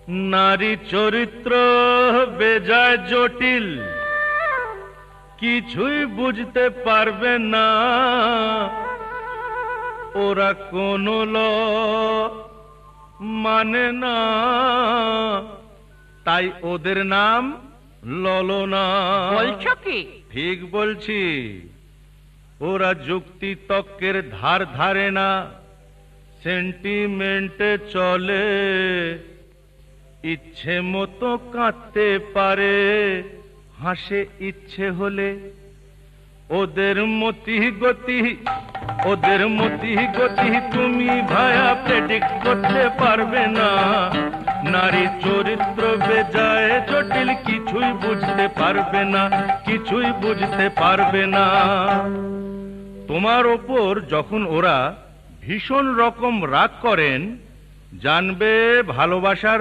নারী চরিত্র বেজায় জটিল, কিছুই বুঝতে পারবে না ওরা, কোনো ল মানে না, তাই ওদের নাম ললনা। বলছো কি? ঠিক বলছি। ওরা যুক্তি তর্কের ধার ধারে না, সেন্টিমেন্টে চলে, ইচ্ছে মতো কাঁদতে পারে, হাসে ইচ্ছে হলে। ওদের মতি গতি, ওদের মতি গতি তুমি ভায়া প্রেডিক্ট করতে পারবে না। নারী চরিত্র বেজায় জটিল, কিছুই বুঝতে পারবে না, কিছুই বুঝতে পারবে না। তোমার ওপর যখন ওরা ভীষণ রকম রাগ করেন, জানবে ভালোবাসার